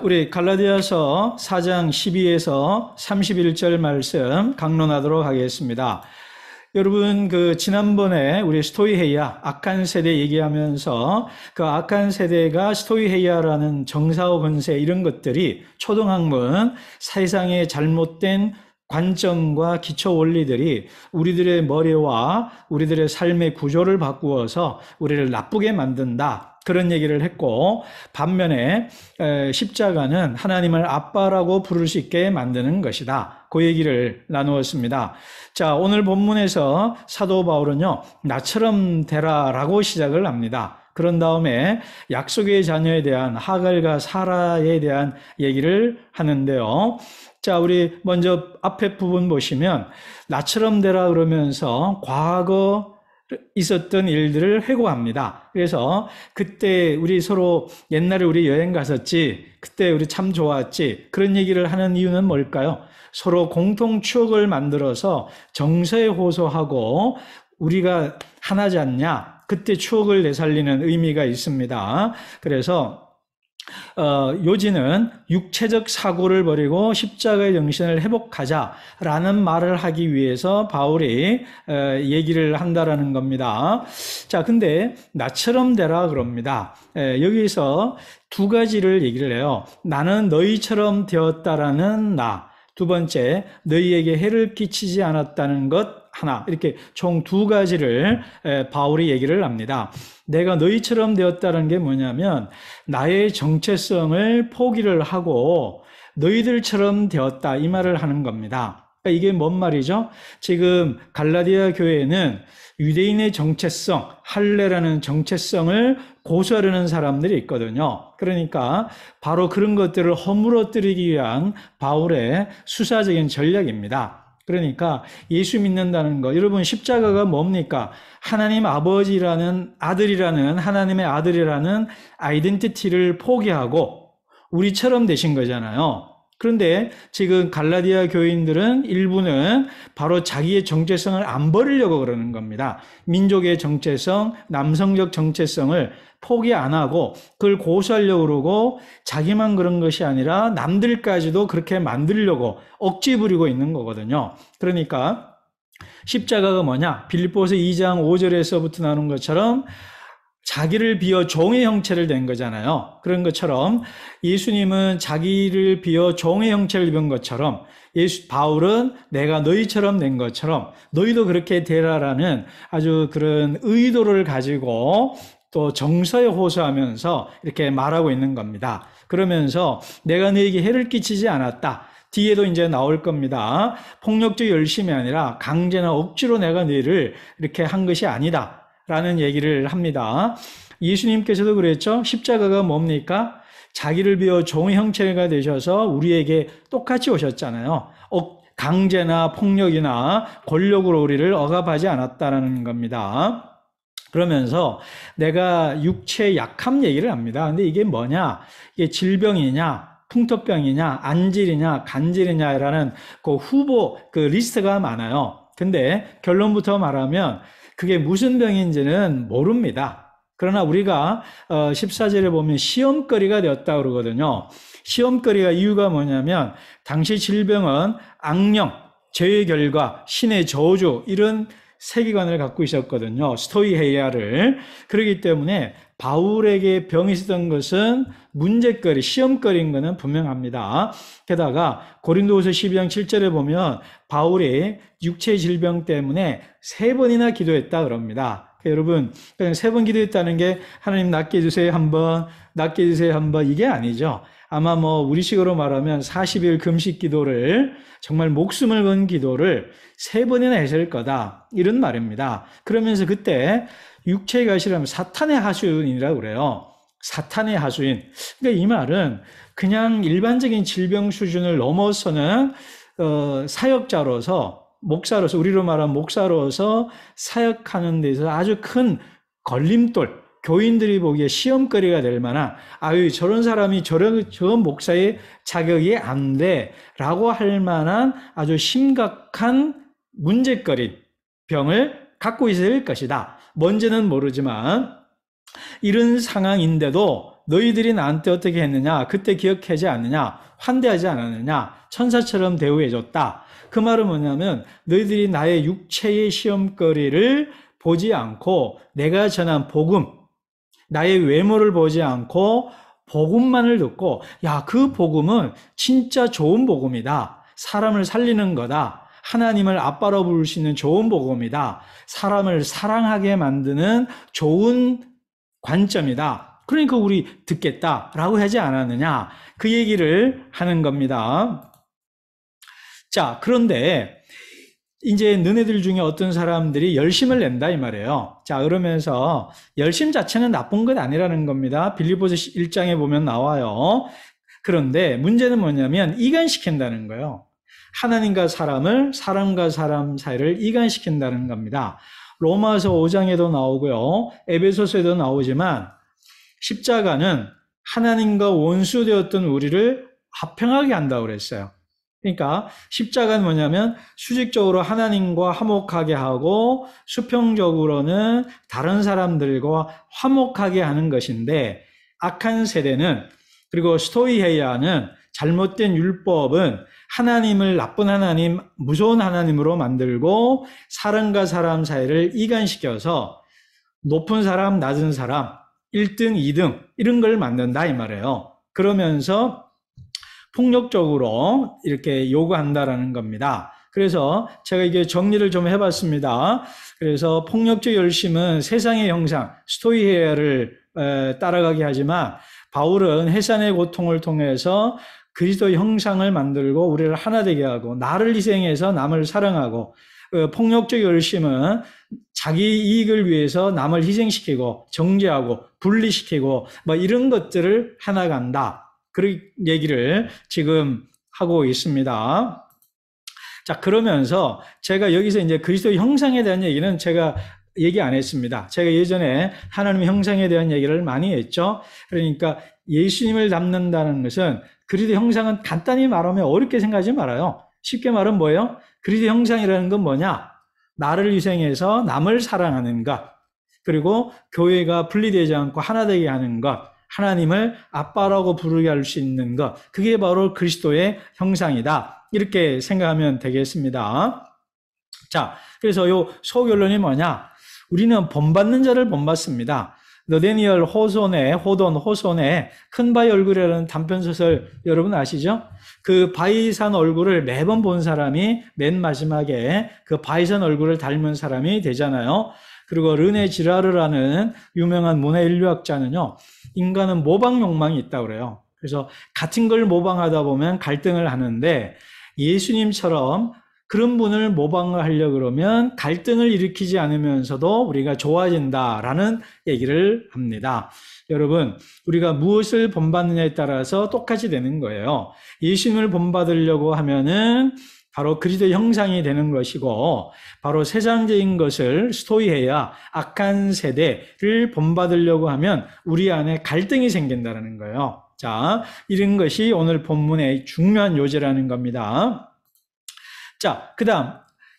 우리 갈라디아서 4장 12에서 31절 말씀 강론하도록 하겠습니다. 여러분, 지난번에 우리 스토이헤이아, 악한 세대 얘기하면서 그 악한 세대가 스토이헤이아라는 정사오 건세 이런 것들이 초등학문, 세상의 잘못된 관점과 기초 원리들이 우리들의 머리와 우리들의 삶의 구조를 바꾸어서 우리를 나쁘게 만든다. 그런 얘기를 했고, 반면에 십자가는 하나님을 아빠라고 부를 수 있게 만드는 것이다. 그 얘기를 나누었습니다. 자, 오늘 본문에서 사도 바울은요, 나처럼 되라라고 시작을 합니다. 그런 다음에 약속의 자녀에 대한 하갈과 사라에 대한 얘기를 하는데요. 자, 우리 먼저 앞에 부분 보시면 나처럼 되라 그러면서 과거 있었던 일들을 회고합니다. 그래서 그때 우리 서로 옛날에 우리 여행 갔었지, 그때 우리 참 좋았지, 그런 얘기를 하는 이유는 뭘까요? 서로 공통 추억을 만들어서 정서에 호소하고 우리가 하나지 않냐, 그때 추억을 되살리는 의미가 있습니다. 그래서 요지는 육체적 사고를 버리고 십자가의 정신을 회복하자라는 말을 하기 위해서 바울이 얘기를 한다라는 겁니다. 자, 근데 나처럼 되라 그럽니다. 여기서 두 가지를 얘기를 해요. 나는 너희처럼 되었다라는 나. 두 번째, 너희에게 해를 끼치지 않았다는 것 하나. 이렇게 총 두 가지를 바울이 얘기를 합니다. 내가 너희처럼 되었다는 게 뭐냐면 나의 정체성을 포기를 하고 너희들처럼 되었다, 이 말을 하는 겁니다. 그러니까 이게 뭔 말이죠? 지금 갈라디아 교회는 유대인의 정체성, 할례라는 정체성을 고수하려는 사람들이 있거든요. 그러니까 바로 그런 것들을 허물어뜨리기 위한 바울의 수사적인 전략입니다. 그러니까 예수 믿는다는 거, 여러분 십자가가 뭡니까? 하나님 아버지라는 아들이라는, 하나님의 아들이라는 아이덴티티를 포기하고 우리처럼 되신 거잖아요. 그런데 지금 갈라디아 교인들은 일부는 바로 자기의 정체성을 안 버리려고 그러는 겁니다. 민족의 정체성, 남성적 정체성을 포기 안 하고 그걸 고수하려고 그러고 자기만 그런 것이 아니라 남들까지도 그렇게 만들려고 억지 부리고 있는 거거든요. 그러니까 십자가가 뭐냐? 빌립보서 2장 5절에서부터 나오는 것처럼 자기를 비워 종의 형체를 낸 거잖아요. 그런 것처럼 예수님은 자기를 비워 종의 형체를 입은 것처럼 바울은 내가 너희처럼 된 것처럼 너희도 그렇게 되라라는 아주 그런 의도를 가지고 또 정서에 호소하면서 이렇게 말하고 있는 겁니다. 그러면서 내가 너에게 해를 끼치지 않았다. 뒤에도 이제 나올 겁니다. 폭력적 열심이 아니라 강제나 억지로 내가 너희를 이렇게 한 것이 아니다. 라는 얘기를 합니다. 예수님께서도 그랬죠. 십자가가 뭡니까? 자기를 비워 종의 형체가 되셔서 우리에게 똑같이 오셨잖아요. 강제나 폭력이나 권력으로 우리를 억압하지 않았다는 겁니다. 그러면서 내가 육체 약함 얘기를 합니다. 근데 이게 뭐냐? 이게 질병이냐? 풍토병이냐? 안질이냐? 간질이냐라는 그 후보, 리스트가 많아요. 근데 결론부터 말하면 그게 무슨 병인지는 모릅니다. 그러나 우리가 14절에 보면 시험거리가 되었다 그러거든요. 시험거리가 이유가 뭐냐면 당시 질병은 악령, 죄의 결과, 신의 저주 이런 세계관을 갖고 있었거든요. 스토이헤이아를. 그렇기 때문에 바울에게 병이 있었던 것은 문제거리, 시험거리인 것은 분명합니다. 게다가 고린도후서 12장 7절에 보면 바울이 육체 질병 때문에 3번이나 기도했다 그럽니다. 여러분, 그냥 3번 기도했다는 게 하나님 낫게 해주세요 한번, 낫게 해주세요 한번, 이게 아니죠. 아마 우리식으로 말하면 40일 금식 기도를, 정말 목숨을 건 기도를 3번이나 했을 거다, 이런 말입니다. 그러면서 그때 육체의 가시라면 사탄의 하수인이라고 그래요. 사탄의 하수인. 그러니까 이 말은 그냥 일반적인 질병 수준을 넘어서는 사역자로서, 목사로서, 우리로 말하면 목사로서 사역하는 데서 아주 큰 걸림돌, 교인들이 보기에 시험거리가 될 만한, 아유 저런 사람이 저 목사의 자격이 안 돼 라고 할 만한 아주 심각한 문제거리, 병을 갖고 있을 것이다. 뭔지는 모르지만 이런 상황인데도 너희들이 나한테 어떻게 했느냐? 그때 기억하지 않느냐? 환대하지 않았느냐? 천사처럼 대우해줬다. 그 말은 뭐냐면 너희들이 나의 육체의 시험거리를 보지 않고 내가 전한 복음, 나의 외모를 보지 않고 복음만을 듣고 야, 그 복음은 진짜 좋은 복음이다. 사람을 살리는 거다. 하나님을 아빠로 부를 수 있는 좋은 복음이다. 사람을 사랑하게 만드는 좋은 관점이다. 그러니까 우리 듣겠다라고 하지 않았느냐. 그 얘기를 하는 겁니다. 자, 그런데 이제 너네들 중에 어떤 사람들이 열심을 낸다 이 말이에요. 자, 그러면서 열심 자체는 나쁜 것 아니라는 겁니다. 빌립보서 1장에 보면 나와요. 그런데 문제는 뭐냐면 이간시킨다는 거예요. 하나님과 사람을, 사람과 사람 사이를 이간시킨다는 겁니다. 로마서 5장에도 나오고요. 에베소서에도 나오지만 십자가는 하나님과 원수되었던 우리를 화평하게 한다고 그랬어요. 그러니까 십자가는 뭐냐면 수직적으로 하나님과 화목하게 하고 수평적으로는 다른 사람들과 화목하게 하는 것인데 악한 세대는 그리고 스토이헤이아는 잘못된 율법은 하나님을 나쁜 하나님, 무서운 하나님으로 만들고 사람과 사람 사이를 이간시켜서 높은 사람, 낮은 사람, 1등, 2등 이런 걸 만든다 이 말이에요. 그러면서 폭력적으로 이렇게 요구한다라는 겁니다. 그래서 제가 이게 정리를 좀 해봤습니다. 그래서 폭력적 열심은 세상의 형상, 스토이헤아를 따라가게 하지만 바울은 해산의 고통을 통해서 그리스도의 형상을 만들고 우리를 하나 되게 하고 나를 희생해서 남을 사랑하고 폭력적 열심은 자기 이익을 위해서 남을 희생시키고 정죄하고 분리시키고 뭐 이런 것들을 해나간다. 그런 얘기를 지금 하고 있습니다. 자, 그러면서 제가 여기서 이제 그리스도의 형상에 대한 얘기는 제가 얘기 안 했습니다. 제가 예전에 하나님의 형상에 대한 얘기를 많이 했죠. 그러니까 예수님을 닮는다는 것은 그리스도 형상은 간단히 말하면 어렵게 생각하지 말아요. 쉽게 말하면 뭐예요? 그리스도 형상이라는 건 뭐냐? 나를 희생해서 남을 사랑하는 것, 그리고 교회가 분리되지 않고 하나 되게 하는 것, 하나님을 아빠라고 부르게 할 수 있는 것, 그게 바로 그리스도의 형상이다. 이렇게 생각하면 되겠습니다. 자, 그래서 요 소결론이 뭐냐? 우리는 본받는 자를 본받습니다. 너데니얼 호손의 큰 바위 얼굴이라는 단편소설 여러분 아시죠? 그 바위산 얼굴을 매번 본 사람이 맨 마지막에 그 바위산 얼굴을 닮은 사람이 되잖아요. 그리고 르네 지라르라는 유명한 문화인류학자는요, 인간은 모방 욕망이 있다고 그래요. 그래서 같은 걸 모방하다 보면 갈등을 하는데 예수님처럼 그런 분을 모방을 하려고 그러면 갈등을 일으키지 않으면서도 우리가 좋아진다라는 얘기를 합니다. 여러분, 우리가 무엇을 본받느냐에 따라서 똑같이 되는 거예요. 예수님을 본받으려고 하면은 바로 그리스도의 형상이 되는 것이고, 바로 세상적인 것을 스토이헤야 악한 세대를 본받으려고 하면 우리 안에 갈등이 생긴다는 거예요. 자, 이런 것이 오늘 본문의 중요한 요지라는 겁니다. 자, 그 다음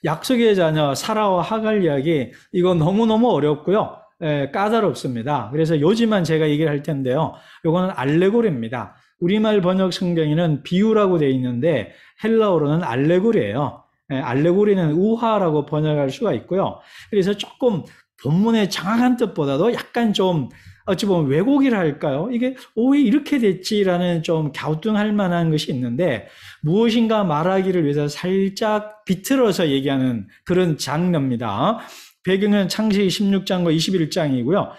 약속의 자녀 사라와 하갈 이야기, 이거 너무너무 어렵고요. 까다롭습니다. 그래서 요지만 제가 얘기를 할 텐데요. 이거는 알레고리입니다. 우리말 번역 성경에는 비유라고 되어 있는데 헬라어로는 알레고리예요. 알레고리는 우화라고 번역할 수가 있고요. 그래서 조금 본문의 정확한 뜻보다도 약간 좀 어찌 보면 왜곡이라 할까요? 이게 왜 이렇게 됐지라는 좀 갸우뚱할 만한 것이 있는데 무엇인가 말하기를 위해서 살짝 비틀어서 얘기하는 그런 장르입니다. 배경은 창세기 16장과 21장이고요.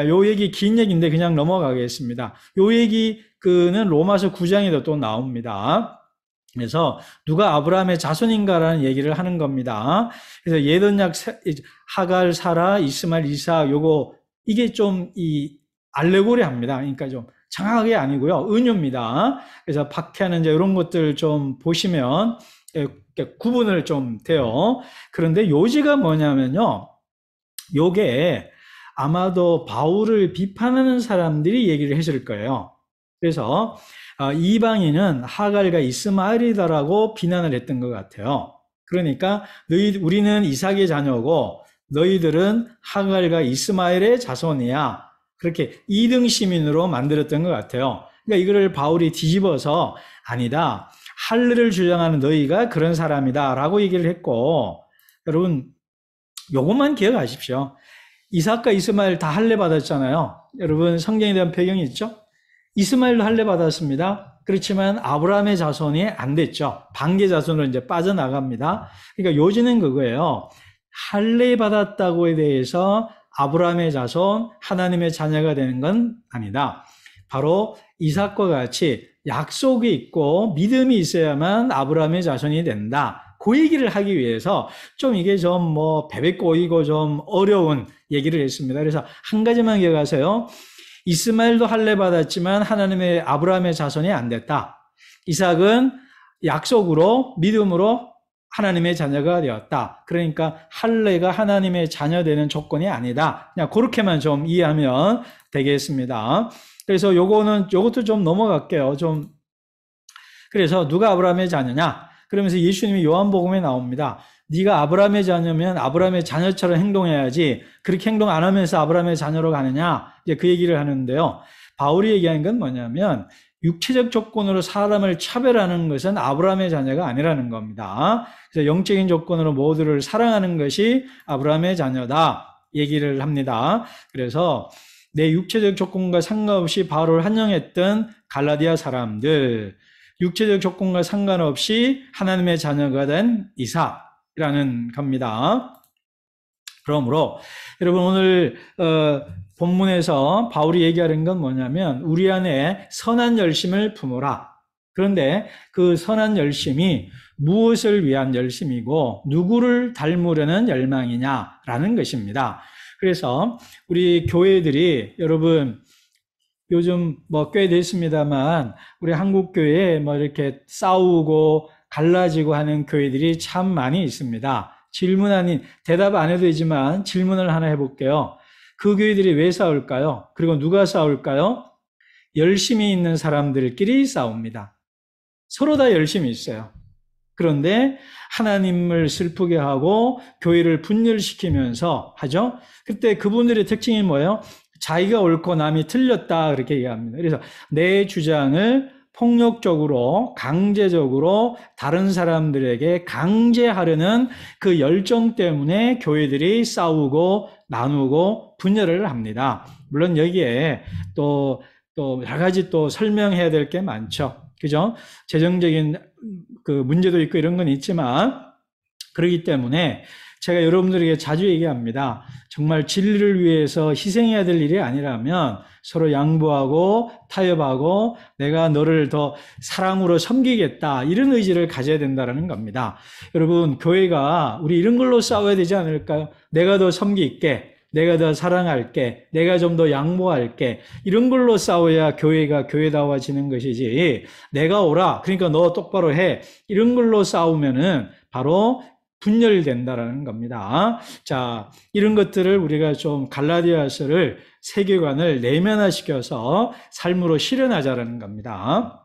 요 얘기 긴 얘기인데 그냥 넘어가겠습니다. 요 얘기 그는 로마서 9장에도 또 나옵니다. 그래서 누가 아브라함의 자손인가라는 얘기를 하는 겁니다. 그래서 예언약 하갈, 사라, 이스마엘, 이삭 요거 이게 좀 이 알레고리합니다. 그러니까 좀 정확하게 아니고요. 은유입니다. 그래서 박해하는 이제 이런 것들 좀 보시면 구분을 좀 돼요. 그런데 요지가 뭐냐면요. 요게 아마도 바울을 비판하는 사람들이 얘기를 했을 거예요. 그래서 이방인은 하갈과 이스마엘이다라고 비난을 했던 것 같아요. 그러니까 우리는 이삭의 자녀고 너희들은 하갈과 이스마엘의 자손이야. 그렇게 2등 시민으로 만들었던 것 같아요. 그러니까 이거를 바울이 뒤집어서 아니다. 할례를 주장하는 너희가 그런 사람이다 라고 얘기를 했고, 여러분 요것만 기억하십시오. 이삭과 이스마엘 다 할례 받았잖아요. 여러분 성경에 대한 배경이 있죠? 이스마엘도 할례 받았습니다. 그렇지만 아브라함의 자손이 안 됐죠. 반개 자손으로 이제 빠져나갑니다. 그러니까 요지는 그거예요. 할례 받았다고에 대해서 아브라함의 자손, 하나님의 자녀가 되는 건 아니다. 바로 이삭과 같이 약속이 있고 믿음이 있어야만 아브라함의 자손이 된다. 그 얘기를 하기 위해서 좀 이게 좀 베베 꼬이고 좀 어려운 얘기를 했습니다. 그래서 한 가지만 기억하세요. 이스마엘도 할례 받았지만 하나님의 아브라함의 자손이 안 됐다. 이삭은 약속으로 믿음으로 하나님의 자녀가 되었다. 그러니까 할례가 하나님의 자녀 되는 조건이 아니다. 그냥 그렇게만 좀 이해하면 되겠습니다. 그래서 요것도 좀 넘어갈게요. 그래서 누가 아브라함의 자녀냐? 그러면서 예수님이 요한복음에 나옵니다. 네가 아브라함의 자녀면 아브라함의 자녀처럼 행동해야지 그렇게 행동 안 하면서 아브라함의 자녀로 가느냐? 이제 그 얘기를 하는데요. 바울이 얘기하는 건 뭐냐면 육체적 조건으로 사람을 차별하는 것은 아브라함의 자녀가 아니라는 겁니다. 그래서 영적인 조건으로 모두를 사랑하는 것이 아브라함의 자녀다 얘기를 합니다. 그래서 내 육체적 조건과 상관없이 바울을 환영했던 갈라디아 사람들, 육체적 조건과 상관없이 하나님의 자녀가 된 이삭이라는 겁니다. 그러므로 여러분 오늘 본문에서 바울이 얘기하는 건 뭐냐면 우리 안에 선한 열심을 품어라. 그런데 그 선한 열심이 무엇을 위한 열심이고 누구를 닮으려는 열망이냐라는 것입니다. 그래서 우리 교회들이 여러분 요즘 꽤 됐습니다만 우리 한국 교회에 이렇게 싸우고 갈라지고 하는 교회들이 참 많이 있습니다. 대답 안 해도 되지만 질문을 하나 해볼게요. 그 교회들이 왜 싸울까요? 그리고 누가 싸울까요? 열심히 있는 사람들끼리 싸웁니다. 서로 다 열심히 있어요. 그런데 하나님을 슬프게 하고 교회를 분열시키면서 하죠. 그때 그분들의 특징이 뭐예요? 자기가 옳고 남이 틀렸다 그렇게 얘기합니다. 그래서 내 주장을 폭력적으로 강제적으로 다른 사람들에게 강제하려는 그 열정 때문에 교회들이 싸우고 나누고 분열을 합니다. 물론 여기에 또 여러 가지 또 설명해야 될 게 많죠. 그죠? 재정적인 그 문제도 있고 이런 건 있지만 그렇기 때문에 제가 여러분들에게 자주 얘기합니다. 정말 진리를 위해서 희생해야 될 일이 아니라면 서로 양보하고 타협하고 내가 너를 더 사랑으로 섬기겠다 이런 의지를 가져야 된다는 겁니다. 여러분 교회가 우리 이런 걸로 싸워야 되지 않을까요? 내가 더 섬길게. 내가 더 사랑할게. 내가 좀 더 양보할게. 이런 걸로 싸워야 교회가 교회다워지는 것이지 내가 오라. 그러니까 너 똑바로 해. 이런 걸로 싸우면은 바로 분열된다라는 겁니다. 자, 이런 것들을 우리가 좀 갈라디아서를 세계관을 내면화시켜서 삶으로 실현하자라는 겁니다.